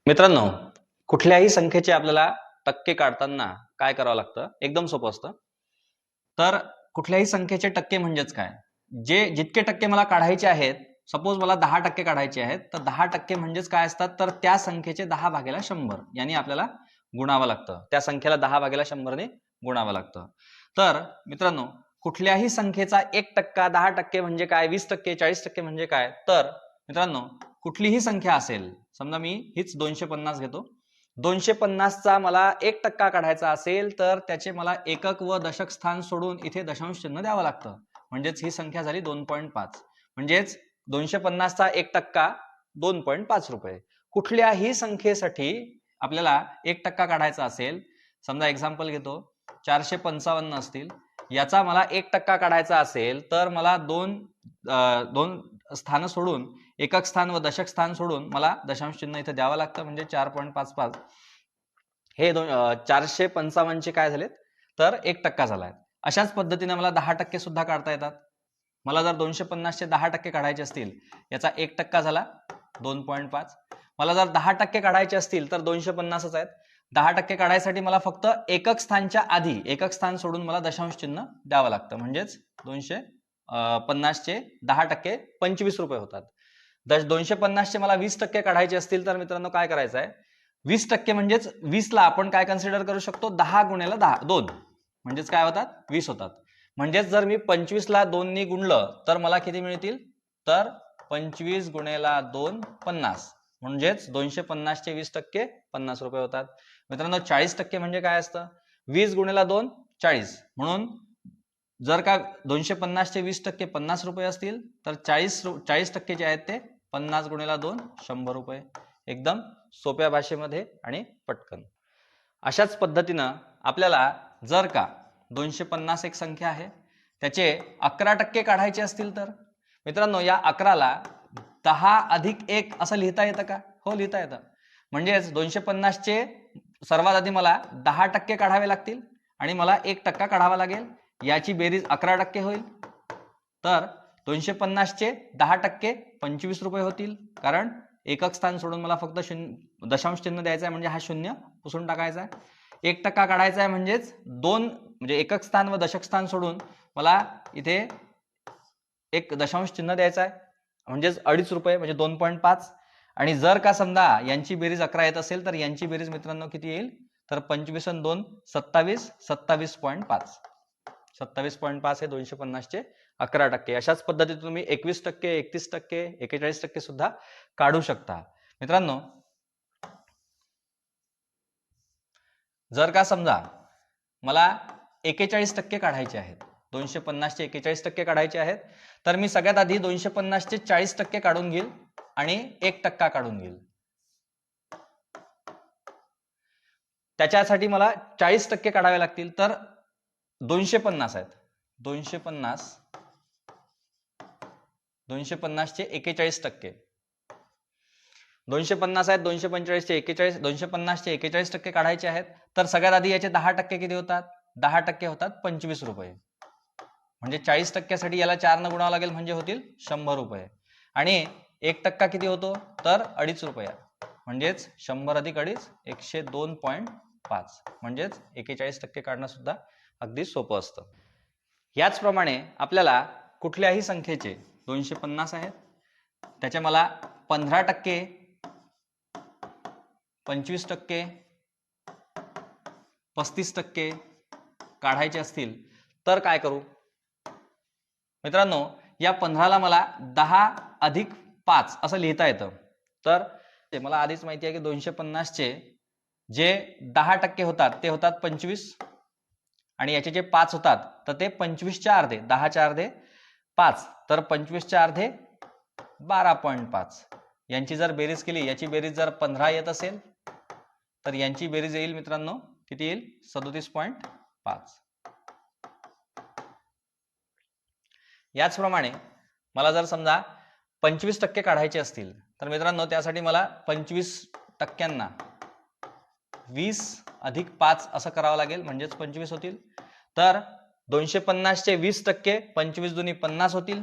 मित्रांनो, कुठल्याही संख्येचे आपल्याला टक्के काढताना काय करावं लागतं? एकदम सोपं असतं. तर कुठल्याही संख्येचे टक्के म्हणजेच काय? जितके टक्के मला काढायचे आहेत, सपोज मला 10% काढायचे आहेत, तर 10% म्हणजेच काय असतात? तर त्या संख्येचे 10/100 यानी आपल्याला गुणावं लागतं. त्या संख्येला 10/100 ने गुणावं लागतं. तर मित्रांनो, कुठल्याही संख्येचा 1%, 10% म्हणजे काय? 20%, 40% म्हणजे काय? तर मित्रांनो, कुठलीही संख्या असेल, समजा मी हीच 250 घेतो. 250चा मला 1% काढायचा असेल तर त्याचे मला एकक व दशक स्थान सोडून इथे दशांश चिन्ह द्यावं लागतं. म्हणजेच ही संख्या झाली 2.5. म्हणजेच 250चा 1% 2.5 रुपये. कुठल्याही संख्येसाठी आपल्याला 1% काढायचा असेल, समजा एक्झाम्पल घेतो, 455 असतील, याचा मला 1% काढायचा असेल तर मला दोन स्थान सोडून एकक स्थान व दशक स्थान सोडून मला दशांश चिन्ह इथे द्यावं लागतं. म्हणजे 4.55 हे 455 काय झालेत तर 1% झालाय. अशाच पद्धतीने मला 10% सुद्धा काढता येतात. मला जर 250चे 10% काढायचे असतील, याचा 1% झाला 2.5. मला जर 10% काढायचे असतील तर 250च आहेत. 10% काढायसाठी मला फक्त एकक स्थानच्या आधी एकक स्थान सोडून मला दशांश चिन्ह द्यावं लागतं. म्हणजेच 250चे 10% 25 रुपये होतात. 250चे मला 20% काढायचे असतील तर मित्रांनो काय करायचं आहे? 20% म्हणजेच 20ला आपण काय कन्सिडर करू शकतो? 10 गुणिले 2 म्हणजेच काय होतात? 20 होतात. म्हणजेच जर मी 25ला 2 नी गुणलं तर मला किती मिळतील? तर 25 गुणिले 2 50. म्हणजेच 250चे 20% 50 रुपये होतात. मित्रांनो, 40% म्हणजे काय असतं? 20 गुणिले 2 40. म्हणून जर का 250चे 20% 50 रुपये असतील तर 40% जे आहेत ते 50 गुणिले 2 100 रुपये. एकदम सोप्या भाषेमध्ये आणि पटकन. अशाच पद्धतीनं आपल्याला जर का 250 एक संख्या आहे, त्याचे 11% काढायचे असतील तर मित्रांनो, या 11ला 10 अधिक 1 असं लिहिता येतं का? हो, लिहिता येतं. म्हणजेच 250चे सर्वात आधी मला 10% काढावे लागतील आणि मला 1% काढावा लागेल. याची बेरीज 11% होईल. तर 250चे 10% 25 रुपये होतील. कारण एकक स्थान सोडून मला फक्त दशांश चिन्ह द्यायचं आहे, म्हणजे हा शून्य पुसून टाकायचा आहे. 1% काढायचा आहे म्हणजेच म्हणजे एकक स्थान व दशक स्थान सोडून मला इथे एक दशांश चिन्ह द्यायचं आहे, म्हणजेच 2.5 रुपये म्हणजे 2.5. आणि जर का समजा यांची बेरीज 11 येत असेल तर यांची बेरीज मित्रांनो किती येईल? तर 25 आणि 2 27, 27.5. 27.5 हे 250चे 11%. अशाच पद्धतीने तुम्ही 21%, 31%, 41% सुद्धा काढू शकता. मित्रांनो, जर का समजा मला 41% काढायचे आहेत, 250चे 41% काढायचे आहेत, तर मी सगळ्यात आधी 250चे 40% काढून घेईल आणि 1% काढून घेईल. त्याच्यासाठी मला 40% काढावे लागतील. तर 250 आहेत, 250चे 41%. 250 आहेत, 245चे 41, 250चे 41% काढायचे आहेत. तर सगळ्यात आधी याचे 10% किती होतात? 10% होतात 25 रुपये. म्हणजे 40%साठी याला 4 न गुणावं लागेल, म्हणजे होतील 100 रुपये. आणि 1% किती होतो? तर 2.5 रुपये. म्हणजेच 100 अधिक 2.5 102.5. म्हणजेच 41% काढणं सुद्धा अगदी सोपं असतं. याचप्रमाणे आपल्याला कुठल्याही संख्येचे 250 आहेत, त्याच्या मला 15%, 25%, 35% काढायचे असतील तर काय करू? मित्रांनो, या 15ला मला 10 अधिक 5 असं लिहिता येतं. तर मला आधीच माहिती आहे की 250चे जे 10% होतात ते होतात 25, आणि याचे जे 5 होतात तर ते 25च्या अर्धे, 10च्या अर्धे 5, तर 25च्या अर्धे 12.5. यांची जर बेरीज केली, याची बेरीज जर 15 येत असेल तर यांची बेरीज येईल मित्रांनो किती येईल? 37.5. याचप्रमाणे मला जर समजा 25% काढायचे असतील तर मित्रांनो, त्यासाठी मला 25%ना 20 अधिक 5 असं करावं लागेल, म्हणजेच 25 होतील. तर 250चे 20% 25 दुनी 50 होतील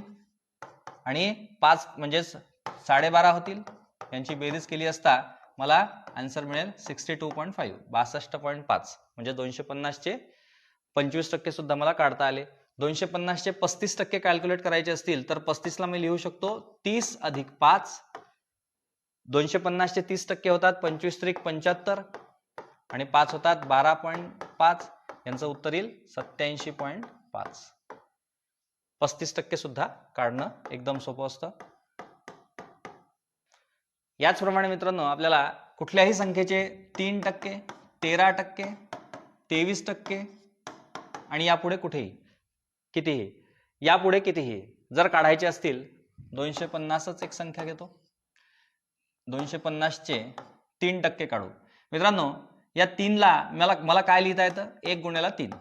आणि 5 म्हणजेच 12.5 होतील. यांची बेरीज केली असता मला आन्सर मिळेल 62.5 62.5 म्हणजे 250 चे 25% सुद्धा मला काढता आले. 250 चे 35% कॅल्क्युलेट करायचे असतील तर 35 ला मी लिहू शकतो 30 अधिक 5. 250 चे 30% होतात 25 त्रिक 75 आणि 5 होतात 12.5. यांचं उत्तर येईल 87.5. 35% सुद्धा काढणं एकदम सोपं असतं. याचप्रमाणे मित्रांनो आपल्याला कुठल्याही संख्येचे 3%, 13%, 23% आणि यापुढे कुठेही कितीही यापुढे कितीही जर काढायचे असतील 250च एक संख्या घेतो. 250 चे 3% काढू. मित्रांनो या 3 ला मला काय लिहिता येतं 1 गुणिले 3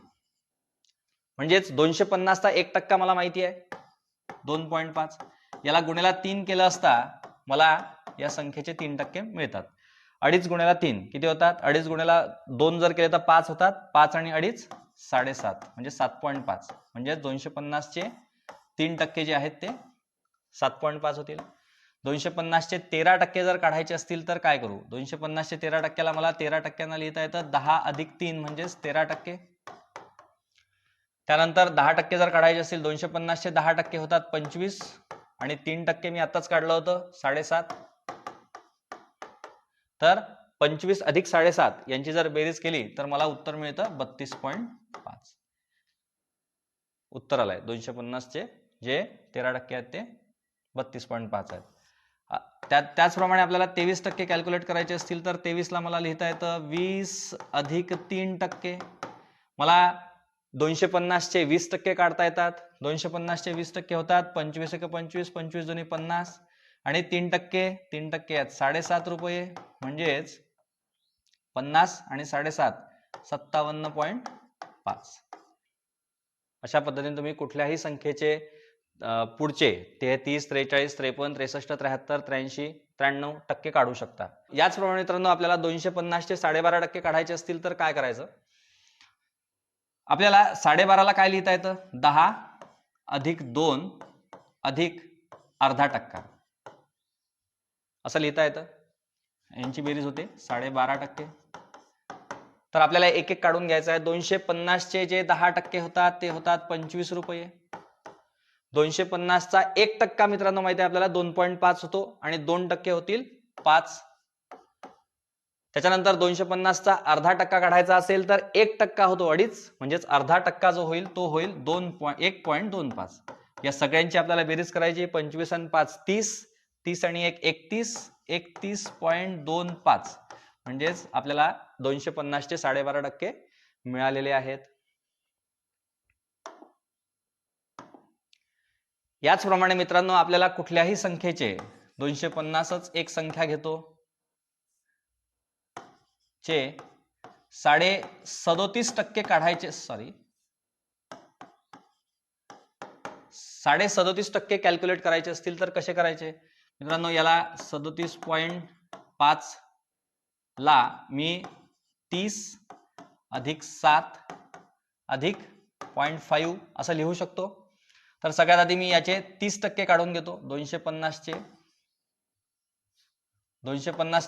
म्हणजेच 250 चा 1% मला माहिती आहे 2.5. याला गुणिले 3 केलं असता मला या संख्येचे 3% मिळतात. 2.5 गुणिले 3 किती होतात 2.5 गुणिले 2 जर केले तर 5 होतात. 5 आणि 2.5 7.5 म्हणजे 7.5 म्हणजे 250 चे 3% जे आहेत ते 7.5 होतील. 250 चे 13% जर काढायचे असतील तर काय करू 250 चे 13%ला मला 13% लिहिता येतं 10 अधिक 3 म्हणजेच 13%. त्यानंतर 10% जर काढायचे असतील 250 चे 10% होतात 25 आणि 3% मी आताच काढलं होतं 7.5. तर 25 अधिक 7.5 यांची जर बेरीज केली तर मला उत्तर मिळतं 32.5. उत्तर आलंय 250 चे जे 13% आहेत ते 32.5 आहेत. त्याचप्रमाणे आपल्याला 23% कॅल्क्युलेट करायचे असतील तर 23 ला मला लिहिता येतं 20 अधिक 3%. मला 250 चे 20% काढता येतात. 250 चे 20% होतात 25 एक 25 25 दोन्ही 50 आणि 3% आहेत 7.5 रुपये म्हणजेच 50 आणि 7.5 57.5. अशा पद्धतीने तुम्ही कुठल्याही संख्येचे पुढचे 33 43 53 63 73 83 93% काढू शकता. याचप्रमाणे मित्रांनो आपल्याला 250 चे 12.5% काढायचे असतील तर काय करायचं आपल्याला 12.5 ला काय लिहिता येतं 10 अधिक 2 अधिक अर्धा टक्का असं लिहिता येतं. यांची बेरीज होते 12.5%. तर आपल्याला एक एक काढून घ्यायचं आहे. 250 चे जे 10% होतात ते होतात 25 रुपये. 250 चा 1% मित्रांनो माहिती आहे आपल्याला 2.5 होतो आणि 2% होतील 5. त्याच्यानंतर 250 चा अर्धा टक्का काढायचा असेल तर 1% होतो 2.5 म्हणजेच अर्धा टक्का जो होईल तो होईल 1.25. या सगळ्यांची आपल्याला बेरीज करायची 25 आणि 5 30 30 आणि 1 31 31.25 म्हणजेच आपल्याला 250 चे 12.5% मिळालेले आहेत. याचप्रमाणे मित्रांनो आपल्याला कुठल्याही संख्येचे 250च एक संख्या घेतो चे 37.5% काढायचे 37.5% कॅल्क्युलेट करायचे असतील तर कसे करायचे मित्रांनो याला 37.5 ला मी 30 अधिक 7 अधिक 0.5 असं लिहू शकतो. तर सगळ्यात आधी मी याचे 30% काढून घेतो. 250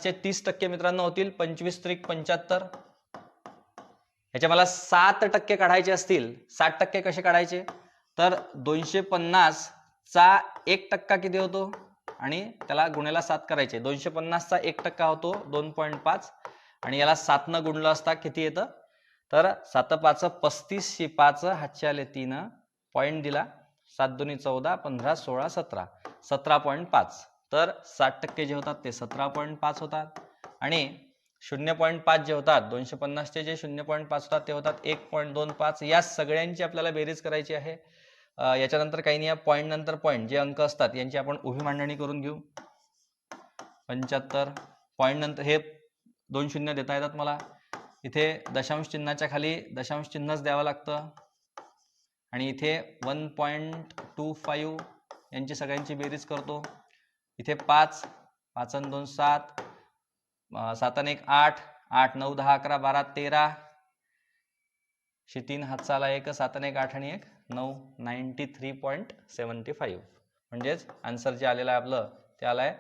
चे 30% मित्रांनो होतील 25 त्रिक 75. याचे मला 7% काढायचे असतील 60% कसे काढायचे तर 250 चा 1% किती होतो आणि त्याला गुणिले 7 करायचे. 250 चा 1% होतो 2.5 आणि याला 7 न गुणलं असता किती येतं तर 7 5 35 5 हातचे आले 3 पॉइंट दिला 7 2 14 15 16 17 17.5. तर 60% जे होतात ते 17.5 होतात आणि 0.5 जे होतात 250 चे जे 0.5 होतात ते होतात 1.25. या सगळ्यांची आपल्याला बेरीज करायची आहे. याच्यानंतर काही नाही पॉइंट नंतर पॉइंट जे अंक असतात यांची आपण उभी मांडणी करून घेऊ. 75 पॉइंट नंतर हे 2 शून्य देता येतात मला. इथे दशांश चिन्हाच्या खाली दशांश चिन्हच द्यावं लागतं आणि इथे 1.25 यांची सगळ्यांची बेरीज करतो. इथे 5 5 आणि 2 7 7 आणि 1 8 8 9 10 11 12 13 3 हातचा आला 1 7 आणि 1 8 आणि 1 9 93.75 म्हणजेच आन्सर जे आलेलं आहे आपलं ते आलंय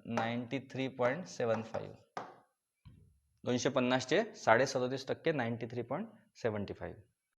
93.75. 250 चे 37.5% 93.75.